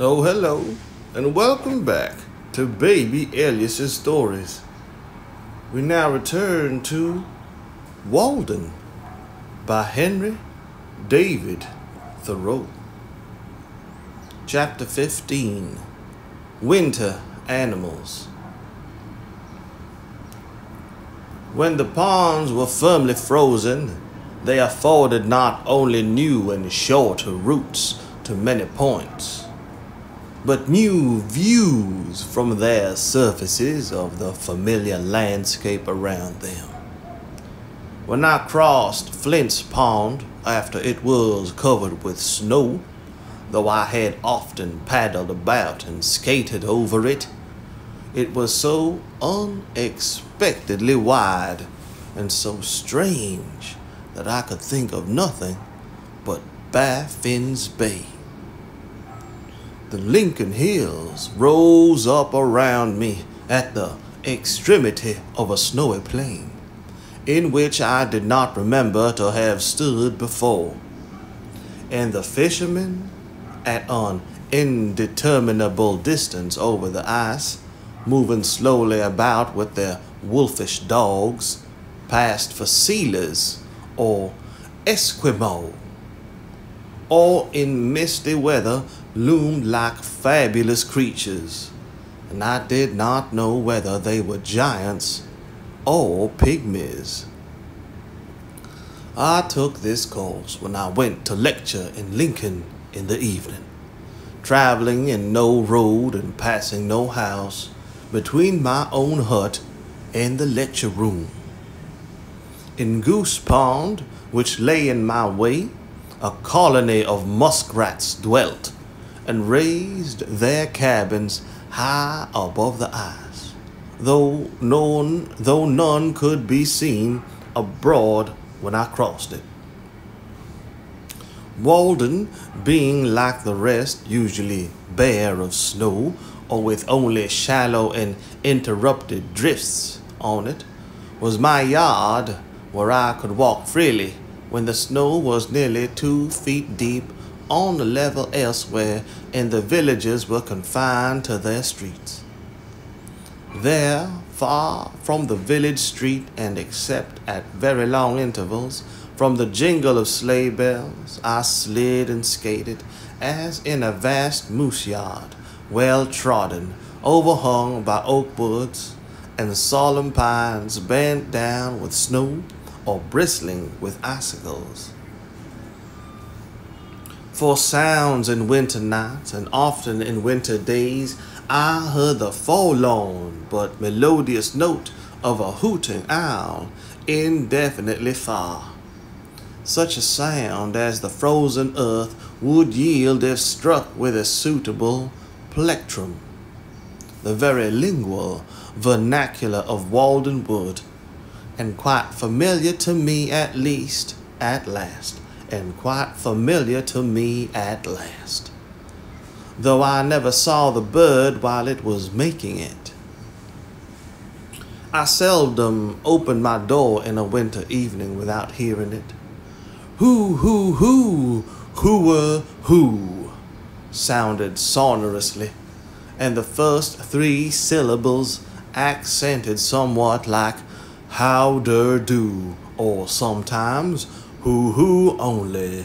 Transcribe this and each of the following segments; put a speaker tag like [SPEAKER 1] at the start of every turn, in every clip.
[SPEAKER 1] Oh, hello, and welcome back to Baby Elias's Stories. We now return to Walden by Henry David Thoreau. Chapter 15, Winter Animals. When the ponds were firmly frozen, they afforded not only new and shorter routes to many points, but new views from their surfaces of the familiar landscape around them. When I crossed Flint's Pond after it was covered with snow, though I had often paddled about and skated over it, it was so unexpectedly wide and so strange that I could think of nothing but Baffin's Bay. The Lincoln Hills rose up around me at the extremity of a snowy plain, in which I did not remember to have stood before, and the fishermen, at an indeterminable distance over the ice, moving slowly about with their wolfish dogs, passed for sealers or Esquimaux, or in misty weather loomed like fabulous creatures, and I did not know whether they were giants or pygmies. I took this course when I went to lecture in Lincoln in the evening, traveling in no road and passing no house between my own hut and the lecture room. In Goose Pond, which lay in my way, a colony of muskrats dwelt and raised their cabins high above the ice, though none could be seen abroad when I crossed it. Walden, being like the rest usually bare of snow, or with only shallow and interrupted drifts on it, was my yard where I could walk freely when the snow was nearly 2 feet deep on the level elsewhere, and the villages were confined to their streets. There, far from the village street, and except at very long intervals from the jingle of sleigh bells, I slid and skated as in a vast moose yard, well trodden, overhung by oak woods and solemn pines bent down with snow or bristling with icicles. For sounds in winter nights and often in winter days, I heard the forlorn but melodious note of a hooting owl indefinitely far, such a sound as the frozen earth would yield if struck with a suitable plectrum. The very lingual vernacular of Walden Wood, and quite familiar to me at last, though I never saw the bird while it was making it. I seldom opened my door in a winter evening without hearing it. Hoo, hoo, hoo, hooer, hoo, sounded sonorously, and the first 3 syllables accented somewhat like how-der-do, or sometimes hoo-hoo only.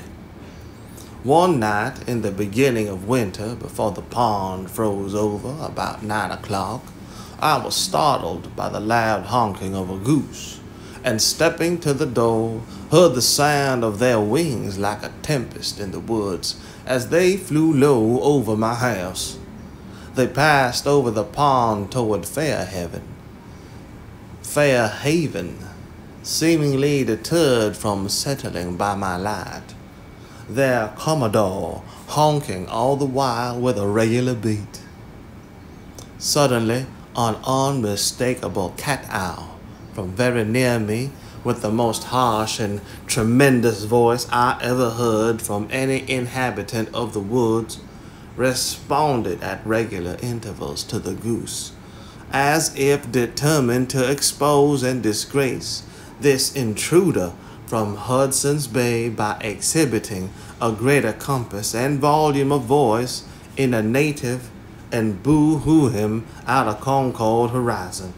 [SPEAKER 1] One night in the beginning of winter, before the pond froze over about 9 o'clock, I was startled by the loud honking of a goose, and stepping to the door, heard the sound of their wings like a tempest in the woods as they flew low over my house. They passed over the pond toward Fairhaven, seemingly deterred from settling by my light, their commodore honking all the while with a regular beat. Suddenly, an unmistakable cat-owl from very near me, with the most harsh and tremendous voice I ever heard from any inhabitant of the woods, responded at regular intervals to the goose, as if determined to expose and disgrace this intruder from Hudson's Bay by exhibiting a greater compass and volume of voice in a native and boo-hoo him out of Concord horizon.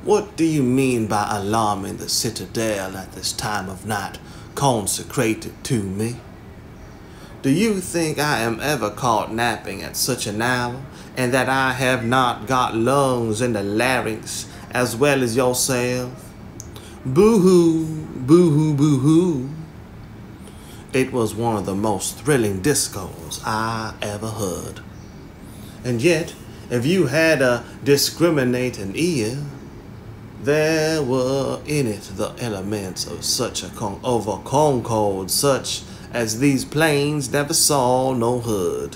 [SPEAKER 1] What do you mean by alarming the citadel at this time of night consecrated to me? Do you think I am ever caught napping at such an hour, and that I have not got lungs in the larynx as well as yourself? Boo-hoo, boo-hoo, boo-hoo. It was one of the most thrilling discourses I ever heard. And yet, if you had a discriminating ear, there were in it the elements of such a concord such as these plains never saw nor heard.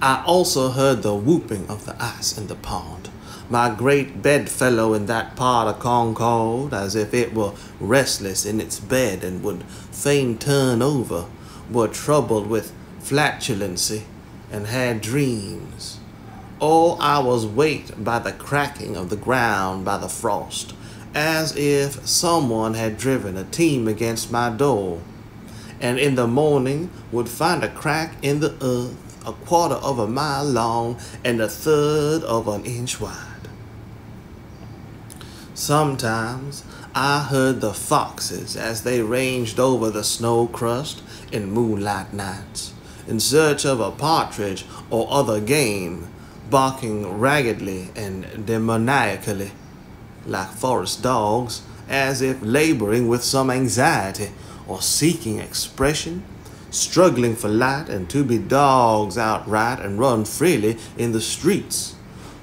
[SPEAKER 1] I also heard the whooping of the ice in the pond, my great bedfellow in that part of Concord, as if it were restless in its bed and would fain turn over, were troubled with flatulency and had dreams. Or I was waked by the cracking of the ground by the frost, as if someone had driven a team against my door, and in the morning would find a crack in the earth 1/4 of a mile long and 1/3 of an inch wide. Sometimes I heard the foxes as they ranged over the snow crust in moonlight nights, in search of a partridge or other game, barking raggedly and demoniacally, like forest dogs, as if laboring with some anxiety or seeking expression, struggling for light and to be dogs outright and run freely in the streets.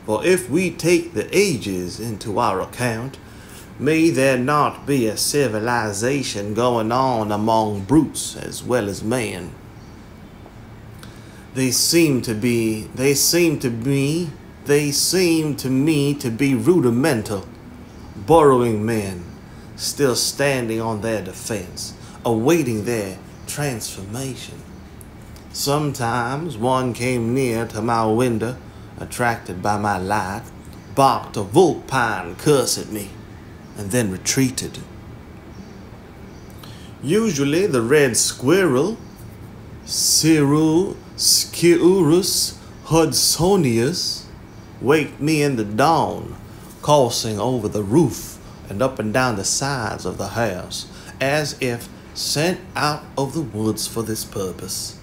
[SPEAKER 1] For if we take the ages into our account, may there not be a civilization going on among brutes as well as man? They seem to me to be rudimental, burrowing men, still standing on their defense, awaiting their transformation. Sometimes one came near to my window, attracted by my light, barked a vulpine curse at me, and then retreated. Usually the red squirrel, Sciurus hudsonius, waked me in the dawn, coursing over the roof and up and down the sides of the house, as if sent out of the woods for this purpose.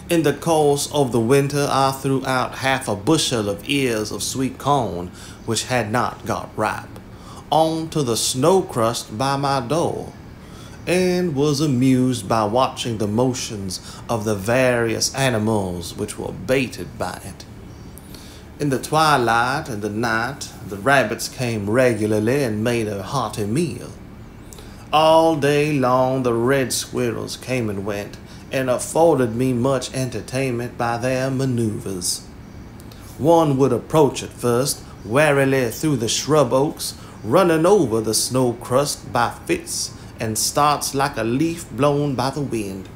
[SPEAKER 1] In the course of the winter, I threw out 1/2 a bushel of ears of sweet corn, which had not got ripe, onto the snow crust by my door, and was amused by watching the motions of the various animals which were baited by it. In the twilight and the night, the rabbits came regularly and made a hearty meal. All day long the red squirrels came and went, and afforded me much entertainment by their maneuvers. One would approach at first warily through the shrub oaks, running over the snow crust by fits and starts like a leaf blown by the wind.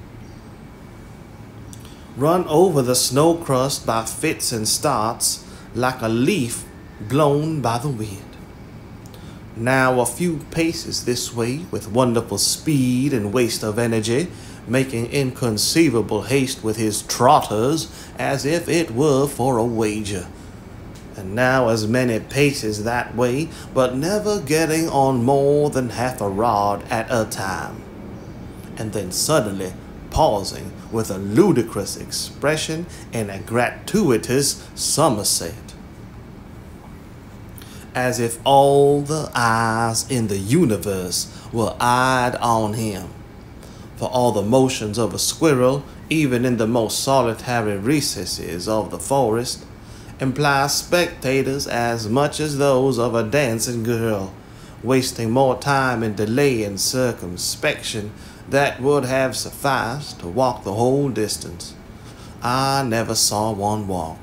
[SPEAKER 1] Run over the snow crust by fits and starts like a leaf blown by the wind. Now a few paces this way with wonderful speed and waste of energy, making inconceivable haste with his trotters as if it were for a wager. And now as many paces that way, but never getting on more than 1/2 a rod at a time. And then suddenly pausing with a ludicrous expression and a gratuitous somerset, as if all the eyes in the universe were eyed on him. For all the motions of a squirrel, even in the most solitary recesses of the forest, imply spectators as much as those of a dancing girl, wasting more time in delay and circumspection that would have sufficed to walk the whole distance. I never saw one walk,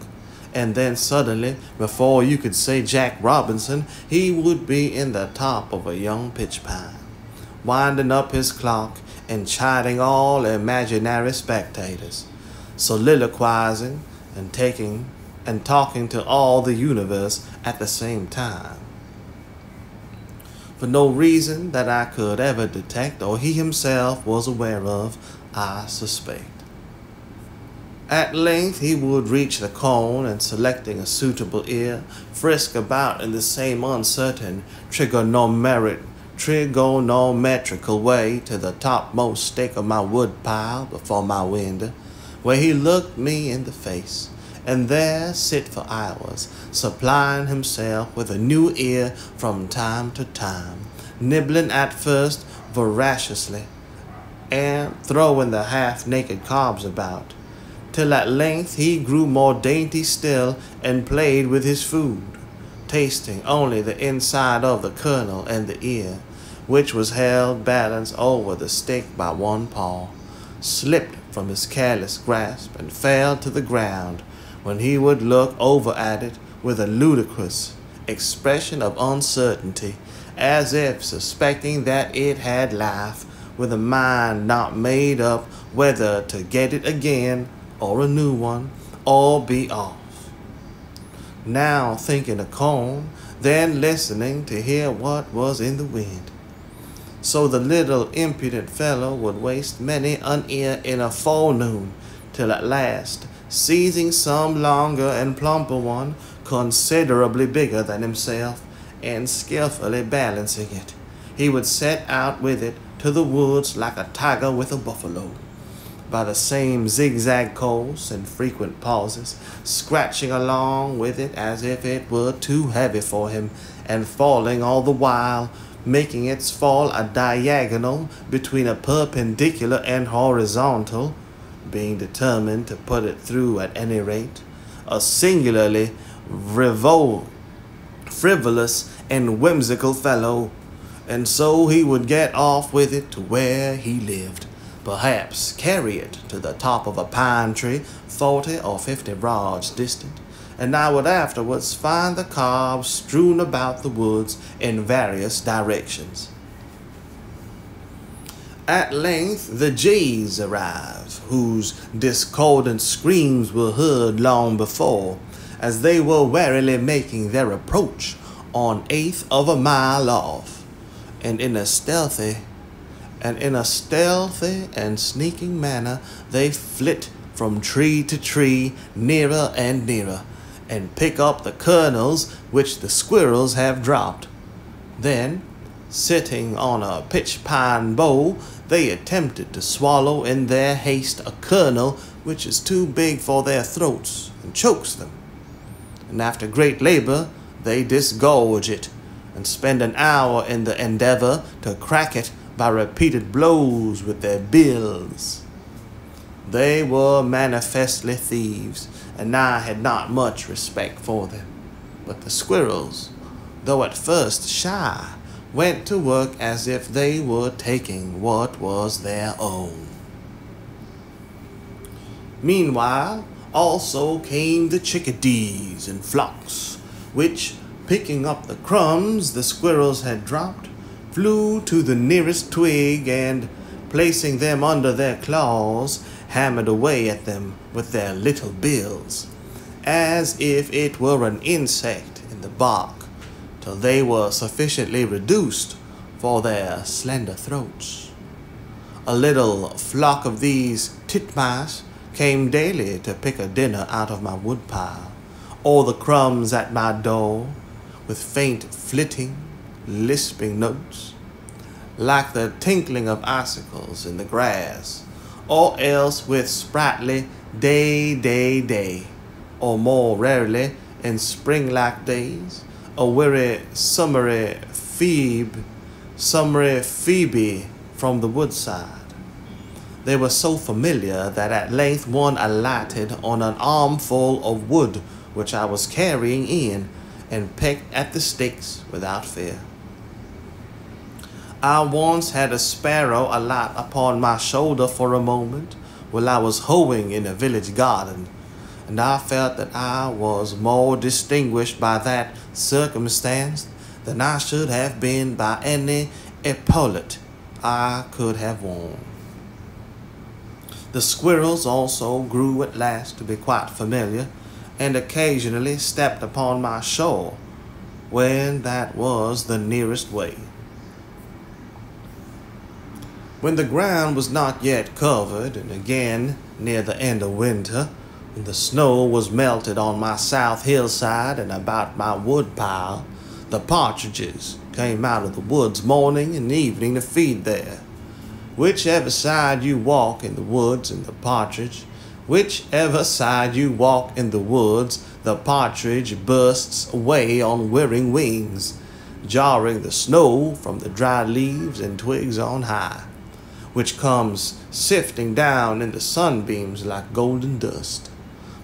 [SPEAKER 1] and then suddenly, before you could say Jack Robinson, he would be in the top of a young pitch pine, winding up his clock and chiding all imaginary spectators, soliloquizing and talking to all the universe at the same time. For no reason that I could ever detect or he himself was aware of, I suspect. At length he would reach the cone, and selecting a suitable ear, frisk about in the same uncertain trigonometrical way to the topmost stake of my wood pile before my window, where he looked me in the face, and there sit for hours, supplying himself with a new ear from time to time, nibbling at first voraciously, and throwing the half-naked cobs about, till at length he grew more dainty still and played with his food, tasting only the inside of the kernel and the ear, which was held balanced over the stick by one paw, slipped from his careless grasp and fell to the ground, when he would look over at it with a ludicrous expression of uncertainty, as if suspecting that it had life, with a mind not made up whether to get it again or a new one, or be off. Now thinking a cone, then listening to hear what was in the wind. So the little impudent fellow would waste many an ear in a forenoon, till at last, seizing some longer and plumper one, considerably bigger than himself, and skillfully balancing it, he would set out with it to the woods like a tiger with a buffalo, by the same zigzag course and frequent pauses, scratching along with it as if it were too heavy for him, and falling all the while, making its fall a diagonal between a perpendicular and horizontal, being determined to put it through at any rate, a singularly frivolous and whimsical fellow, and so he would get off with it to where he lived, perhaps carry it to the top of a pine tree 40 or 50 rods distant, and I would afterwards find the cobs strewn about the woods in various directions. At length the jays arrived, whose discordant screams were heard long before, as they were warily making their approach on 1/8 of a mile off, and in a stealthy and sneaking manner they flit from tree to tree, nearer and nearer, and pick up the kernels which the squirrels have dropped. Then, sitting on a pitch pine bough, they attempted to swallow in their haste a kernel which is too big for their throats and chokes them, and after great labor they disgorge it, and spend an hour in the endeavor to crack it by repeated blows with their bills. They were manifestly thieves, and I had not much respect for them. But the squirrels, though at first shy, went to work as if they were taking what was their own. Meanwhile, also came the chickadees in flocks, which, picking up the crumbs the squirrels had dropped, flew to the nearest twig, and, placing them under their claws, hammered away at them with their little bills, as if it were an insect in the bark, till they were sufficiently reduced for their slender throats. A little flock of these titmice came daily to pick a dinner out of my woodpile, or the crumbs at my door, with faint flitting, lisping notes, like the tinkling of icicles in the grass, or else with sprightly day, or more rarely in spring-like days, a weary summery Phoebe from the woodside. They were so familiar that at length one alighted on an armful of wood which I was carrying in, and pecked at the sticks without fear. I once had a sparrow alight upon my shoulder for a moment while I was hoeing in a village garden, and I felt that I was more distinguished by that circumstance than I should have been by any epaulet I could have worn. The squirrels also grew at last to be quite familiar, and occasionally stepped upon my shore when that was the nearest way. when the ground was not yet covered, and again near the end of winter, when the snow was melted on my south hillside and about my woodpile, the partridges came out of the woods morning and evening to feed there. Whichever side you walk in the woods and the partridge, whichever side you walk in the woods, the partridge bursts away on whirring wings, jarring the snow from the dry leaves and twigs on high, which comes sifting down in the sunbeams like golden dust.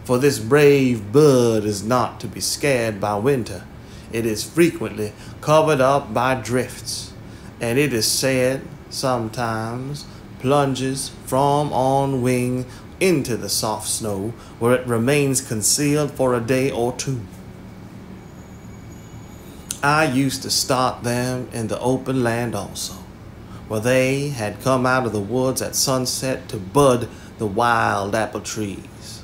[SPEAKER 1] For this brave bird is not to be scared by winter. It is frequently covered up by drifts, and it is said sometimes plunges from on wing into the soft snow, where it remains concealed for a day or two. I used to start them in the open land also, where they had come out of the woods at sunset to bud the wild apple trees.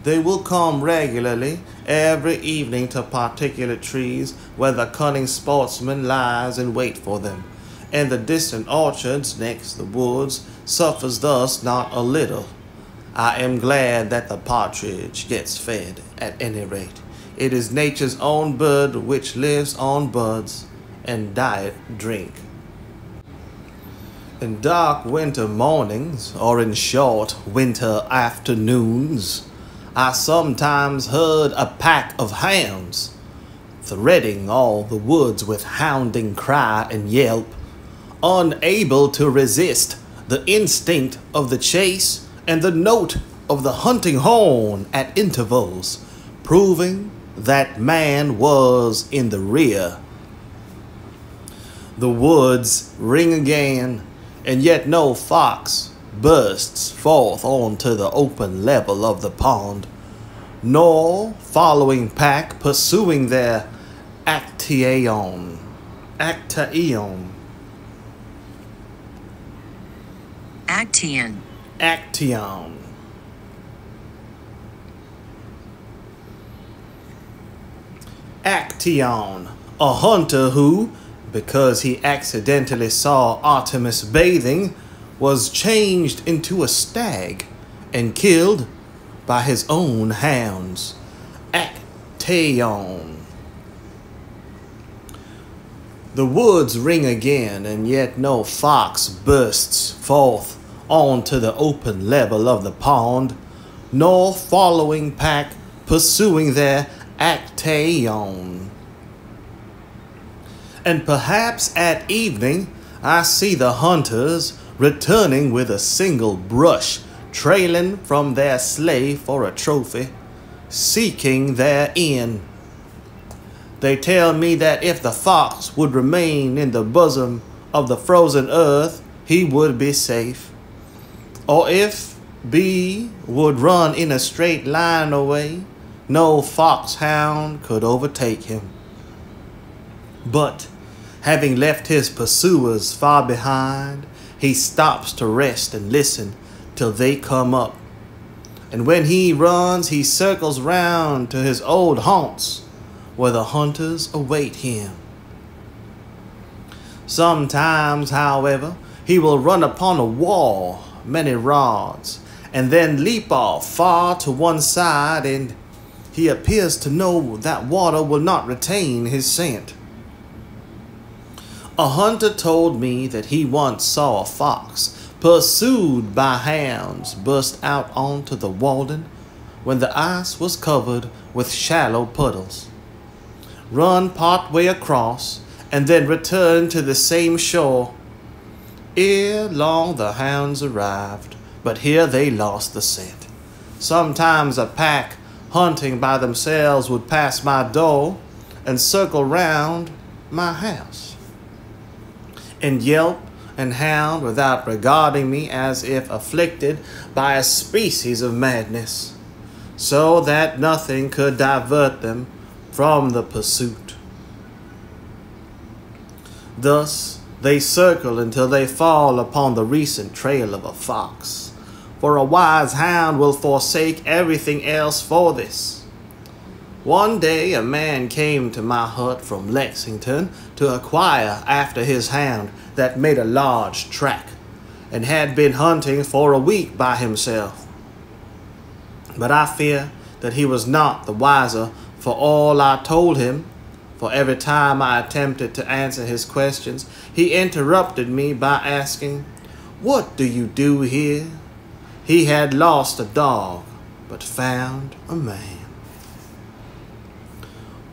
[SPEAKER 1] They will come regularly every evening to particular trees where the cunning sportsman lies in wait for them, and the distant orchards next the woods suffers thus not a little. I am glad that the partridge gets fed, at any rate. It is nature's own bird which lives on buds and diet drink. In dark winter mornings, or in short winter afternoons, I sometimes heard a pack of hounds threading all the woods with hounding cry and yelp, unable to resist the instinct of the chase and the note of the hunting horn at intervals, proving that man was in the rear. The woods ring again, and yet no fox bursts forth onto the open level of the pond, nor following pack pursuing their actaeon. Actaeon.
[SPEAKER 2] Actaeon.
[SPEAKER 1] Actaeon. Actaeon, a hunter who, because he accidentally saw Artemis bathing, was changed into a stag and killed by his own hounds. Actaeon. The woods ring again, and yet no fox bursts forth onto the open level of the pond, nor following pack pursuing their actaeon. And perhaps at evening I see the hunters returning with a single brush trailing from their sleigh for a trophy, seeking their inn. They tell me that if the fox would remain in the bosom of the frozen earth, he would be safe. Or if B would run in a straight line away, no foxhound could overtake him. But, having left his pursuers far behind, he stops to rest and listen till they come up. And when he runs, he circles round to his old haunts, where the hunters await him. Sometimes, however, he will run upon a wall many rods, and then leap off far to one side, and he appears to know that water will not retain his scent. A hunter told me that he once saw a fox, pursued by hounds, burst out onto the Walden when the ice was covered with shallow puddles, run part way across, and then return to the same shore. Ere long the hounds arrived, but here they lost the scent. Sometimes a pack hunting by themselves would pass my door and circle round my house, and yelp and hound without regarding me as if afflicted by a species of madness, so that nothing could divert them from the pursuit. Thus they circle until they fall upon the recent trail of a fox, for a wise hound will forsake everything else for this. One day a man came to my hut from Lexington to inquire after his hound that made a large track, and had been hunting for a week by himself. But I fear that he was not the wiser for all I told him, for every time I attempted to answer his questions, he interrupted me by asking, "What do you do here?" He had lost a dog, but found a man.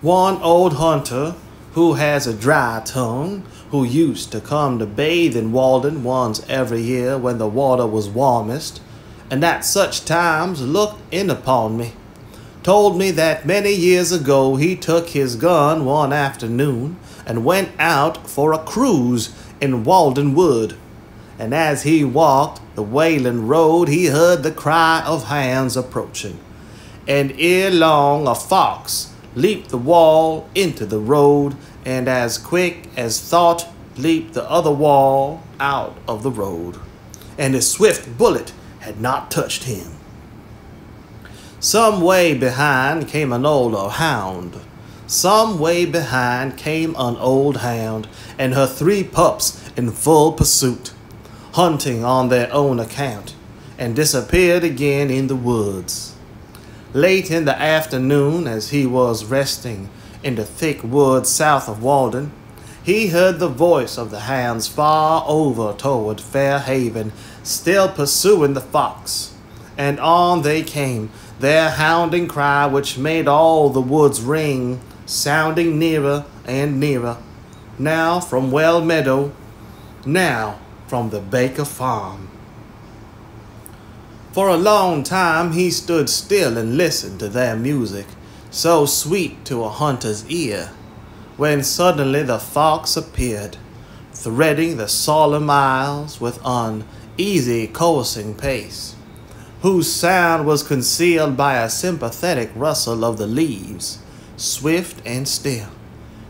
[SPEAKER 1] One old hunter who has a dry tongue, who used to come to bathe in Walden once every year when the water was warmest, and at such times looked in upon me, told me that many years ago he took his gun one afternoon and went out for a cruise in Walden Wood, and as he walked the Wayland Road he heard the cry of hounds approaching, and ere long a fox leaped the wall into the road, and as quick as thought leaped the other wall out of the road, and his swift bullet had not touched him. Some way behind came an older hound. Some way behind came an old hound, and her 3 pups in full pursuit, hunting on their own account, and disappeared again in the woods. Late in the afternoon, as he was resting in the thick woods south of Walden, he heard the voice of the hounds far over toward Fair Haven, still pursuing the fox. And on they came, their hounding cry which made all the woods ring, sounding nearer and nearer, now from Well Meadow, now from the Baker Farm. For a long time he stood still and listened to their music, so sweet to a hunter's ear, when suddenly the fox appeared, threading the solemn aisles with uneasy coaxing pace, whose sound was concealed by a sympathetic rustle of the leaves, swift and still,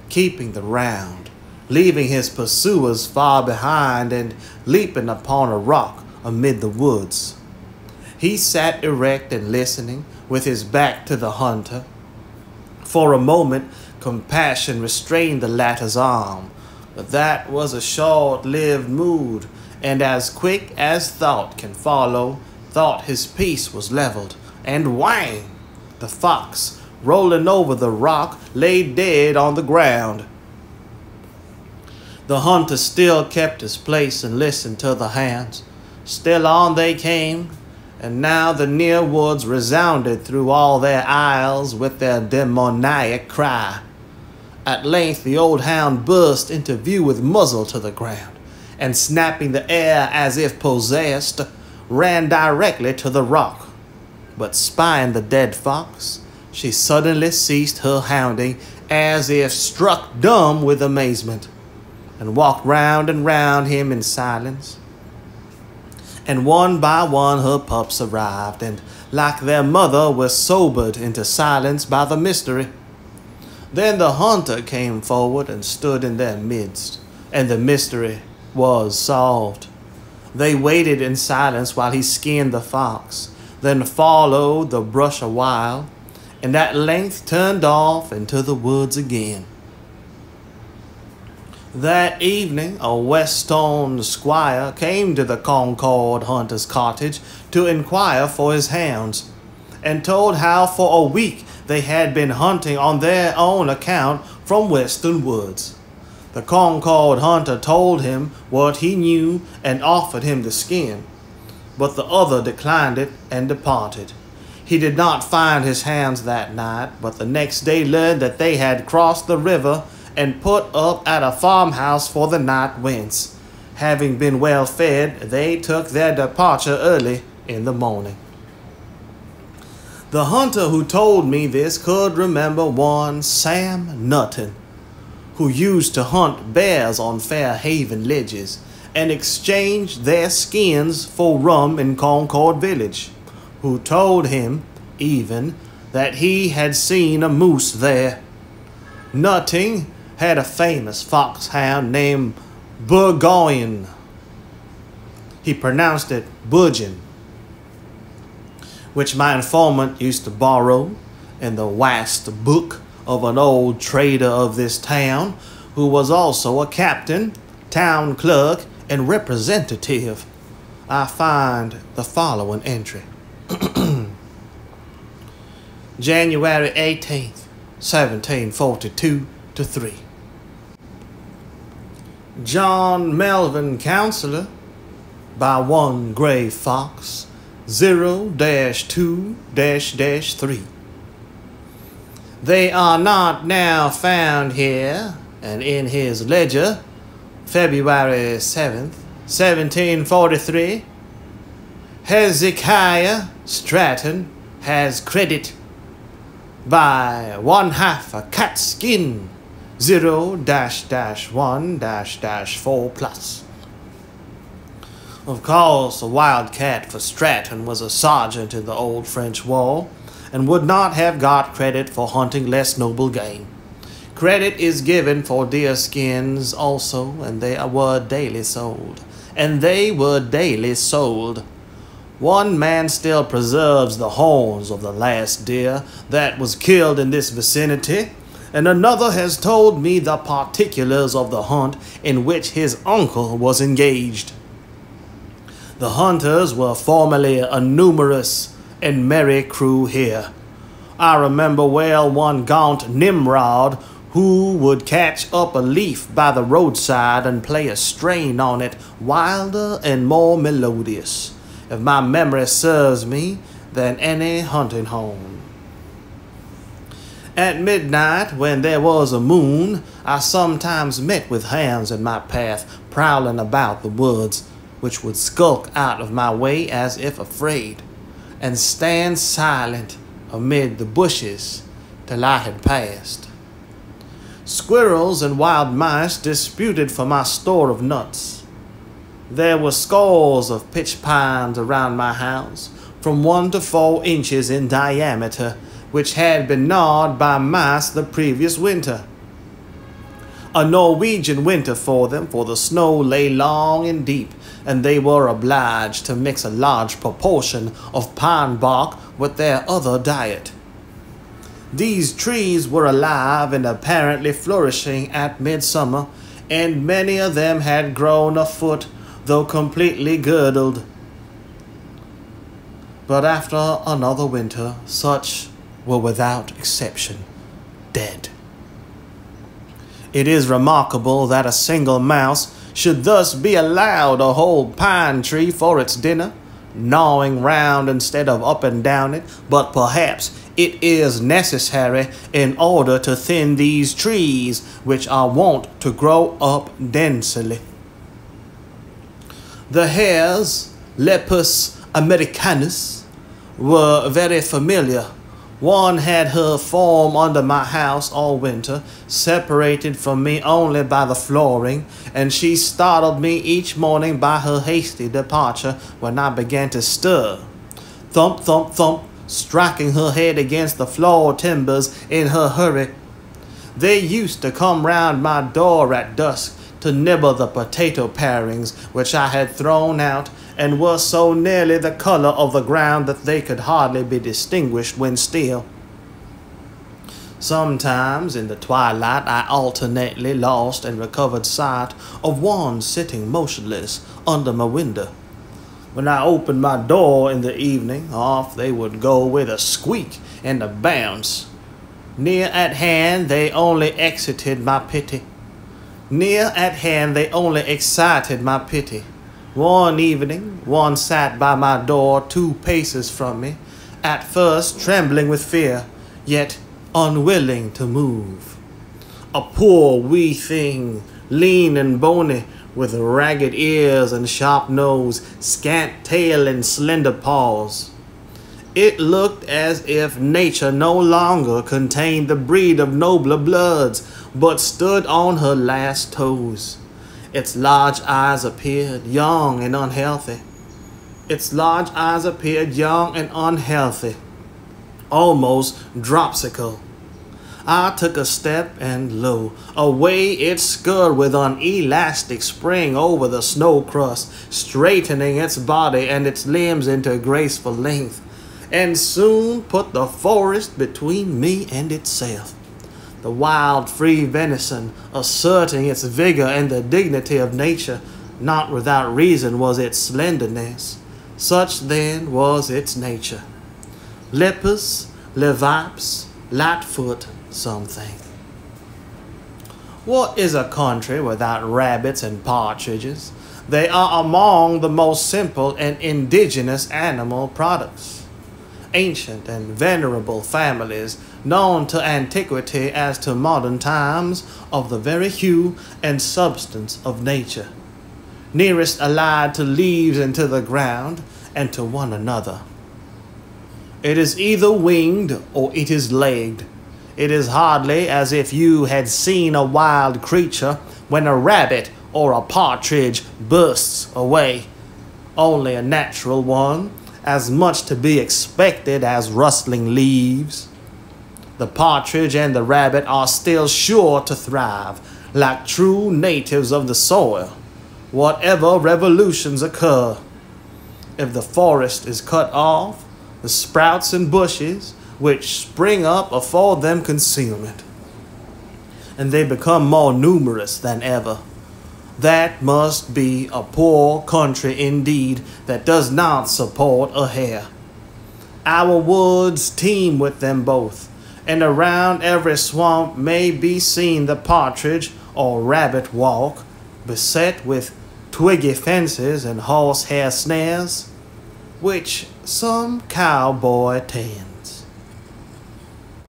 [SPEAKER 1] keeping the round, leaving his pursuers far behind, and leaping upon a rock amid the woods. He sat erect and listening, with his back to the hunter. For a moment compassion restrained the latter's arm, but that was a short-lived mood, and as quick as thought can follow, thought his piece was leveled, and whang! The fox, rolling over the rock, lay dead on the ground. The hunter still kept his place and listened to the hounds. Still on they came, and now the near woods resounded through all their aisles with their demoniac cry. At length the old hound burst into view with muzzle to the ground, and snapping the air as if possessed, ran directly to the rock. But spying the dead fox, she suddenly ceased her hounding, as if struck dumb with amazement, and walked round and round him in silence. And one by one her pups arrived, and like their mother were sobered into silence by the mystery. Then the hunter came forward and stood in their midst, and the mystery was solved. They waited in silence while he skinned the fox, then followed the brush a while, and at length turned off into the woods again. That evening a Weston squire came to the Concord hunter's cottage to inquire for his hounds, and told how for a week they had been hunting on their own account from western woods. The Concord hunter told him what he knew and offered him the skin, but the other declined it and departed. He did not find his hounds that night, but the next day learned that they had crossed the river and put up at a farmhouse for the night, whence, having been well fed, they took their departure early in the morning. The hunter who told me this could remember one Sam Nutton, who used to hunt bears on Fair Haven ledges and exchange their skins for rum in Concord village, who told him, even, that he had seen a moose there. Nutting had a famous foxhound named Burgoyne. He pronounced it Budgeon, which my informant used to borrow in the vast book of an old trader of this town, who was also a captain, town clerk, and representative I find the following entry. January 18th, 1742 to 3. John Melvin Counselor, by one Gray Fox, 0-2-3. They are not now found here, and in his ledger, February 7th, 1743, Hezekiah Stratton has credit by 1/2 a cat skin, 0-1-4+. Of course, a wildcat for Stratton was a sergeant in the old French War, and would not have got credit for hunting less noble game. Credit is given for deer skins also, and they were daily sold. One man still preserves the horns of the last deer that was killed in this vicinity, and another has told me the particulars of the hunt in which his uncle was engaged. The hunters were formerly a numerous and merry crew here. I remember well one gaunt Nimrod who would catch up a leaf by the roadside and play a strain on it wilder and more melodious, if my memory serves me, than any hunting horn. At midnight, when there was a moon, I sometimes met with hounds in my path, prowling about the woods, which would skulk out of my way as if afraid, and stand silent amid the bushes till I had passed. Squirrels and wild mice disputed for my store of nuts. There were scores of pitch pines around my house, from 1 to 4 inches in diameter, which had been gnawed by mice the previous winter. A Norwegian winter for them, for the snow lay long and deep, and they were obliged to mix a large proportion of pine bark with their other diet. These trees were alive and apparently flourishing at midsummer, and many of them had grown a foot, though completely girdled. But after another winter, such were without exception dead. It is remarkable that a single mouse should thus be allowed a whole pine tree for its dinner, gnawing round instead of up and down it, but perhaps it is necessary in order to thin these trees, which are wont to grow up densely. The hares, Lepus americanus, were very familiar. One had her form under my house all winter, separated from me only by the flooring, and she startled me each morning by her hasty departure when I began to stir. Thump, thump, thump, striking her head against the floor timbers in her hurry. They used to come round my door at dusk to nibble the potato parings which I had thrown out, and were so nearly the color of the ground that they could hardly be distinguished when still. Sometimes in the twilight I alternately lost and recovered sight of one sitting motionless under my window. When I opened my door in the evening, off they would go with a squeak and a bounce. Near at hand they only excited my pity. One evening, one sat by my door 2 paces from me, at first trembling with fear, yet unwilling to move. A poor wee thing, lean and bony, with ragged ears and sharp nose, scant tail and slender paws. It looked as if nature no longer contained the breed of nobler bloods, but stood on her last toes. Its large eyes appeared young and unhealthy. Almost dropsical. I took a step, and lo, away it scurried with an elastic spring over the snow crust, straightening its body and its limbs into graceful length, and soon put the forest between me and itself. The wild, free venison, asserting its vigor and the dignity of nature, Not without reason was its slenderness, such then was its nature. Lepus, levips, lightfoot, something. What is a country without rabbits and partridges? They are among the most simple and indigenous animal products. Ancient and venerable families, known to antiquity as to modern times, of the very hue and substance of nature, nearest allied to leaves and to the ground, and to one another. It is either winged or it is legged. It is hardly as if you had seen a wild creature when a rabbit or a partridge bursts away. Only a natural one, as much to be expected as rustling leaves. The partridge and the rabbit are still sure to thrive, like true natives of the soil, whatever revolutions occur. If the forest is cut off, the sprouts and bushes which spring up afford them concealment, and they become more numerous than ever. That must be a poor country indeed that does not support a hare. Our woods teem with them both, and around every swamp may be seen the partridge or rabbit walk, beset with twiggy fences and horsehair snares, which some cowboy tends.